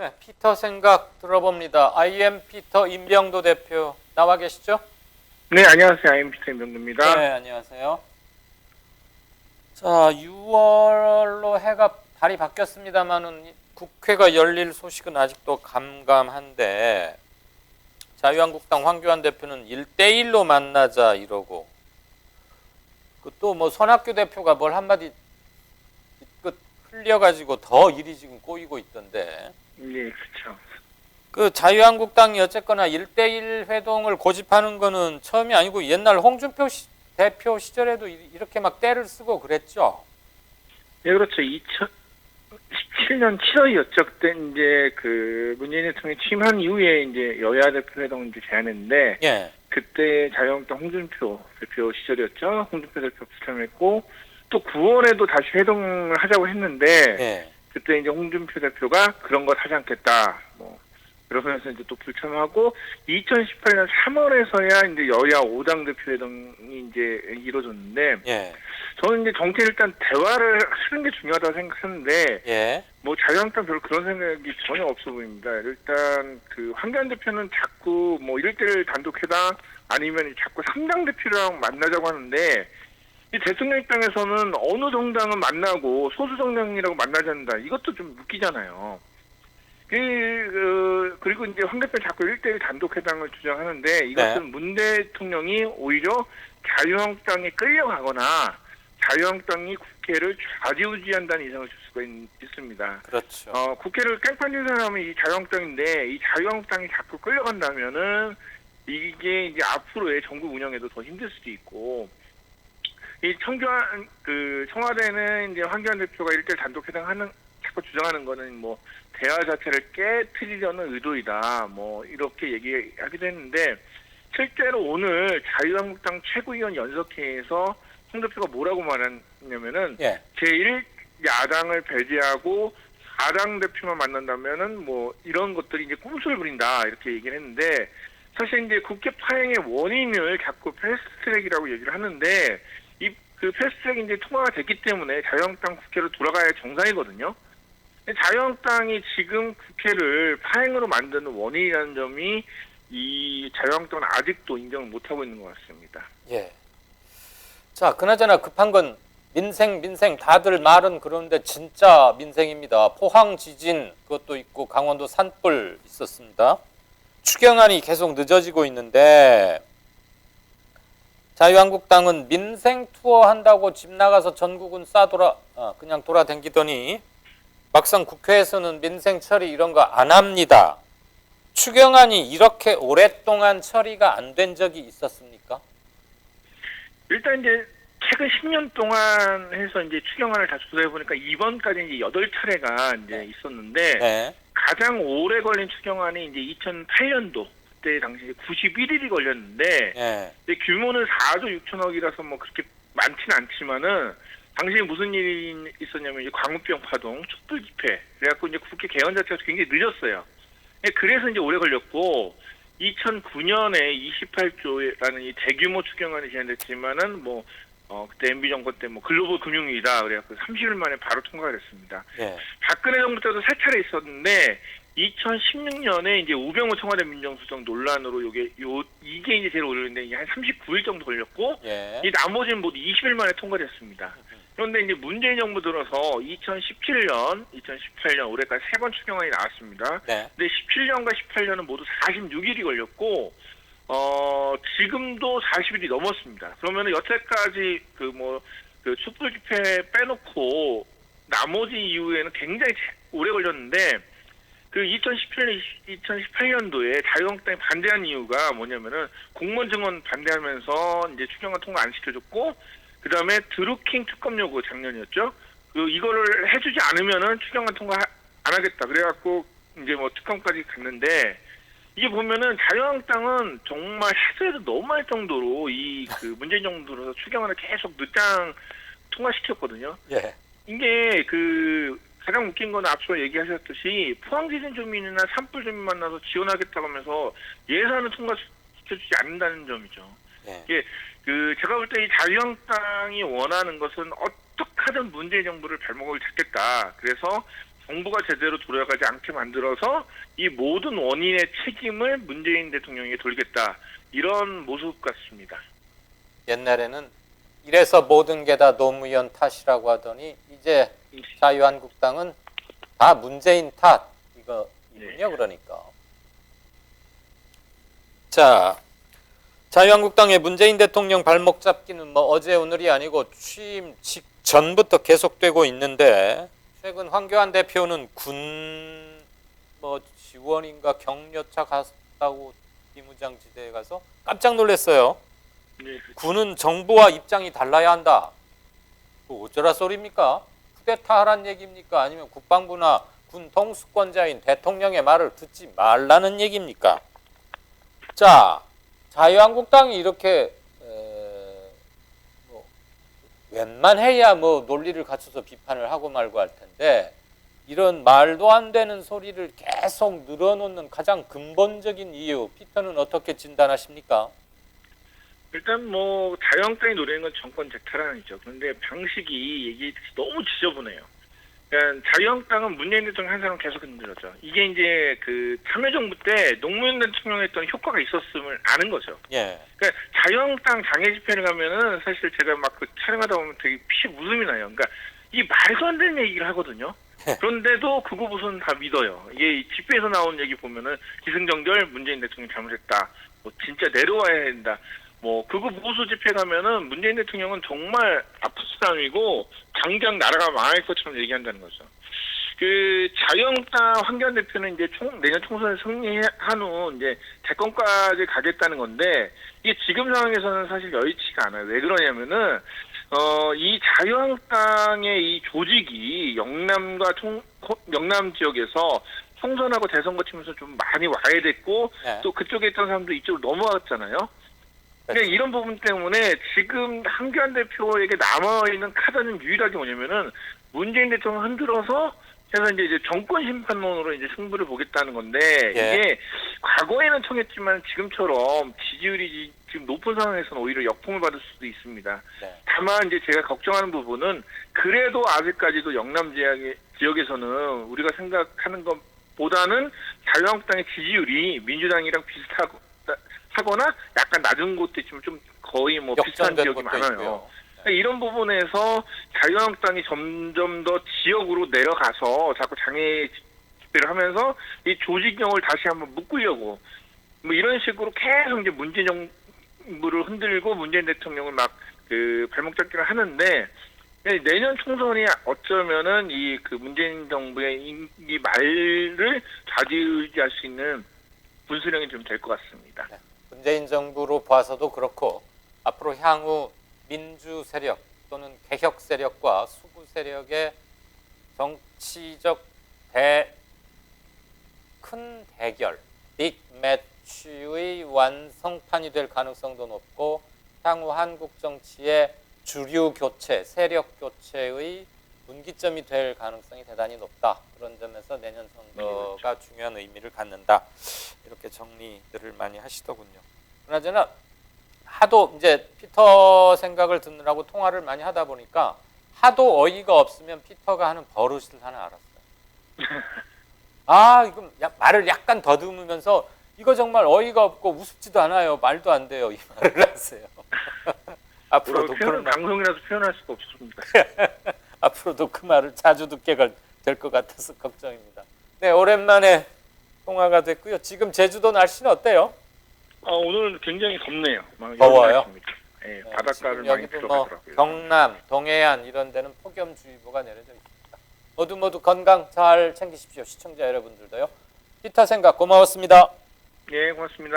네, 피터 생각 들어봅니다. IM 피터 임병도 대표 나와 계시죠? 네, 안녕하세요. IM 피터 임병도입니다. 네, 안녕하세요. 자, 6월로 해가 달이 바뀌었습니다만은 국회가 열릴 소식은 아직도 감감한데 자유한국당 황교안 대표는 1대1로 만나자 이러고 그 또 뭐 손학규 대표가 뭘 한마디 끝 흘려가지고 더 일이 지금 꼬이고 있던데. 네, 그렇죠. 그 자유한국당이 어쨌거나 1대1 회동을 고집하는 거는 처음이 아니고 옛날 홍준표 대표 시절에도 이렇게 막 때를 쓰고 그랬죠. 네, 그렇죠. 2017년 7월이었죠. 그때 이제 그 문재인 대통령이 취임한 이후에 이제 여야 대표 회동을 이제 제안했는데, 예. 그때 자유한국당 홍준표 대표 시절이었죠. 홍준표 대표 불참했고, 또 9월에도 다시 회동을 하자고 했는데, 예. 그때 이제 홍준표 대표가 그런 것 하지 않겠다. 뭐 그러면서 이제 또 불참하고 2018년 3월에서야 이제 여야 5당 대표 회동이 이제 이루어졌는데 예. 저는 이제 정치 일단 대화를 하는 게 중요하다고 생각하는데 예. 뭐 자유한국당 별로 그런 생각이 전혀 없어 보입니다. 일단 그 황교안 대표는 자꾸 뭐 1대1 단독 회담 아니면 자꾸 3당 대표랑 만나자고 하는데 이 대통령 입장에서는 어느 정당은 만나고 소수 정당이라고 만나지 않는다. 이것도 좀 웃기잖아요. 그리고 이제 황 대표 자꾸 1대1 단독 회담을 주장하는데 이것은 네. 문 대통령이 오히려 자유한국당에 끌려가거나 자유한국당이 국회를 좌지우지한다는 이상을 줄 수가 있습니다. 그렇죠. 국회를 깽판진 사람은 이 자유한국당인데 이 자유한국당이 자꾸 끌려간다면은 이게 이제 앞으로의 정부 운영에도 더 힘들 수도 있고 이 청와대는 이제 황교안 대표가 1대1 단독 회담하는 자꾸 주장하는 거는 뭐 대화 자체를 깨트리려는 의도이다. 뭐 이렇게 얘기하기도 했는데 실제로 오늘 자유한국당 최고위원 연석회에서 황 대표가 뭐라고 말했냐면은 예. 제1야당을 배제하고 4당 대표만 만난다면은 뭐 이런 것들이 이제 꼼수를 부린다 이렇게 얘기를 했는데 사실 이제 국회 파행의 원인을 자꾸 패스트트랙이라고 얘기를 하는데 그 패스트트랙이 이제 통과가 됐기 때문에 자유한국당 국회로 돌아가야 정상이거든요. 자유한국당이 지금 국회를 파행으로 만드는 원인이라는 점이 이 자유한국당은 아직도 인정을 못하고 있는 것 같습니다. 예. 자, 그나저나 급한 건 민생 다들 말은 그러는데 진짜 민생입니다. 포항 지진 그것도 있고 강원도 산불 있었습니다. 추경안이 계속 늦어지고 있는데 자유한국당은 민생 투어 한다고 집 나가서 전국은 그냥 돌아다니더니 막상 국회에서는 민생 처리 이런 거 안 합니다. 추경안이 이렇게 오랫동안 처리가 안 된 적이 있었습니까? 일단 이제 최근 10년 동안 해서 이제 추경안을 다 조사해 보니까 이번까지 이제 8차례가 이제 있었는데 네. 가장 오래 걸린 추경안이 이제 2008년도 그때 당시 91일이 걸렸는데 네. 규모는 4조 6천억이라서 뭐 그렇게 많지는 않지만은 당시에 무슨 일이 있었냐면 이제 광우병 파동, 촛불 집회 그래갖고 이제 국회 개헌 자체가 굉장히 늦었어요. 그래서 이제 오래 걸렸고 2009년에 28조라는 이 대규모 추경안이 제안됐지만은 뭐 그때 MB 정권 때 뭐 글로벌 금융위기다 그래갖고 30일 만에 바로 통과가 됐습니다. 네. 박근혜 정부 때도 3차례 있었는데 2016년에 이제 우병우 청와대 민정수석 논란으로 이게 이제 제일 오래됐는데 이게 한 39일 정도 걸렸고 예. 이 나머지는 모두 20일 만에 통과됐습니다. 그런데 이제 문재인 정부 들어서 2017년, 2018년 올해까지 3번 추경안이 나왔습니다. 네. 근데 17년과 18년은 모두 46일이 걸렸고 지금도 40일이 넘었습니다. 그러면 여태까지 그 촛불 집회 빼놓고 나머지 이후에는 굉장히 오래 걸렸는데 그 2017년, 2018년도에 자유한국당이 반대한 이유가 뭐냐면은 공무원 증언 반대하면서 이제 추경안 통과 안 시켜줬고 그 다음에 드루킹 특검 요구 작년이었죠. 이거를 해주지 않으면은 추경안 통과 안 하겠다. 그래갖고 이제 뭐 특검까지 갔는데 이게 보면은 자유한국당은 정말 해서도 너무할 정도로 그 문재인 정부 들어서 추경안을 계속 늦장 통과시켰거든요. 예. 이게 가장 웃긴 건 앞서 얘기하셨듯이 포항지진 주민이나 산불 주민 만나서 지원하겠다고 하면서 예산을 통과시켜주지 않는다는 점이죠. 예. 이게 제가 볼 때 이 자유한국당이 원하는 것은 어떻게 하든 문재인 정부를 발목을 잡겠다. 그래서 정부가 제대로 돌아가지 않게 만들어서 이 모든 원인의 책임을 문재인 대통령에게 돌겠다. 이런 모습 같습니다. 옛날에는 이래서 모든 게 다 노무현 탓이라고 하더니 이제 자유한국당은 다 문재인 탓 이거군요. 그러니까. 자, 자유한국당의 문재인 대통령 발목 잡기는 뭐 어제 오늘이 아니고 취임 직전부터 계속되고 있는데 최근 황교안 대표는 군 뭐 지원인가 격려차 갔다고 비무장지대에 가서 깜짝 놀랐어요. 네. 군은 정부와 입장이 달라야 한다. 그 어쩌라 소리입니까? 쿠데타 하란 얘기입니까? 아니면 국방부나 군 통수권자인 대통령의 말을 듣지 말라는 얘기입니까? 자, 자유한국당이 이렇게 뭐 웬만해야 뭐 논리를 갖춰서 비판을 하고 말고 할 텐데 이런 말도 안 되는 소리를 계속 늘어놓는 가장 근본적인 이유, 피터는 어떻게 진단하십니까? 일단 뭐 자유한국당이 노리는 건 정권 재탈환이죠. 그런데 방식이 얘기했듯이 너무 지저분해요. 그러니까 자유한국당은 문재인 대통령 한 사람 계속 흔들었죠. 이게 이제 그 참여정부 때 노무현 대통령이 했던 효과가 있었음을 아는 거죠. 예. 그러니까 자유한국당 장애 집회를 가면은 사실 제가 막 그 촬영하다 보면 되게 피 웃음이 나요. 그러니까 이 말도 안 되는 얘기를 하거든요. 그런데도 그거 무슨 다 믿어요. 이게 집회에서 나온 얘기 보면은 기승전결 문재인 대통령 잘못했다. 뭐 진짜 내려와야 된다. 뭐 그거 보수 집회 가면은 문재인 대통령은 정말 아픈 사람이고 당장 나라가 망할 것처럼 얘기한다는 거죠. 그 자유한국당 황교안 대표는 이제 내년 총선에 승리한 후 이제 대권까지 가겠다는 건데 이게 지금 상황에서는 사실 여의치가 않아요. 왜 그러냐면은 이 자유한국당의 이 조직이 영남 지역에서 총선하고 대선 거치면서 좀 많이 와야 됐고 네. 또 그쪽에 있던 사람도 이쪽으로 넘어왔잖아요. 그러니까 이런 부분 때문에 지금 황교안 대표에게 남아있는 카드는 유일하게 뭐냐면은 문재인 대통령 흔들어서 해서 이제 정권 심판론으로 이제 승부를 보겠다는 건데 예. 이게 과거에는 통했지만 지금처럼 지지율이 지금 높은 상황에서는 오히려 역풍을 받을 수도 있습니다. 네. 다만 이제 제가 걱정하는 부분은 그래도 아직까지도 영남 지역에서는 우리가 생각하는 것보다는 자유한국당의 지지율이 민주당이랑 비슷하거나 약간 낮은 곳도 있지만 좀 거의 뭐 비슷한 역전된 지역이 것도 많아요. 있고요. 이런 부분에서 자유한국당이 점점 더 지역으로 내려가서 자꾸 장애 집회를 하면서 이 조직력을 다시 한번 묶으려고 뭐 이런 식으로 계속 이제 문재인 정부를 흔들고 문재인 대통령을 막 그 발목 잡기를 하는데 내년 총선이 어쩌면은 이 그 문재인 정부의 이 말을 좌지우지할 수 있는 분수령이 좀 될 것 같습니다. 네. 문재인 정부로 봐서도 그렇고 앞으로 향후 민주 세력 또는 개혁 세력과 수구 세력의 정치적 큰 대결, 빅 매치의 완성판이 될 가능성도 높고 향후 한국 정치의 주류 교체, 세력 교체의 분기점이 될 가능성이 대단히 높다. 그런 점에서 내년 선거가 중요한 의미를 갖는다. 이렇게 정리들을 많이 하시더군요. 그나저나 하도 이제 피터 생각을 듣느라고 통화를 많이 하다 보니까 하도 어이가 없으면 피터가 하는 버릇을 하나 알았어요. 아, 이거 말을 약간 더듬으면서 이거 정말 어이가 없고 우습지도 않아요. 말도 안 돼요. 이 말을 하세요. 앞으로도 그런 방송이라서 표현할 수가 없습니다. 앞으로도 그 말을 자주 듣게 될 것 같아서 걱정입니다. 네, 오랜만에 통화가 됐고요. 지금 제주도 날씨는 어때요? 오늘 굉장히 덥네요. 더워요? 네, 네, 바닷가를 지금 많이 여기도 들어가더라고요. 경남, 동해안 이런 데는 폭염주의보가 내려져 있습니다. 모두 건강 잘 챙기십시오. 시청자 여러분들도요. 피터 생각 고마웠습니다. 네, 고맙습니다.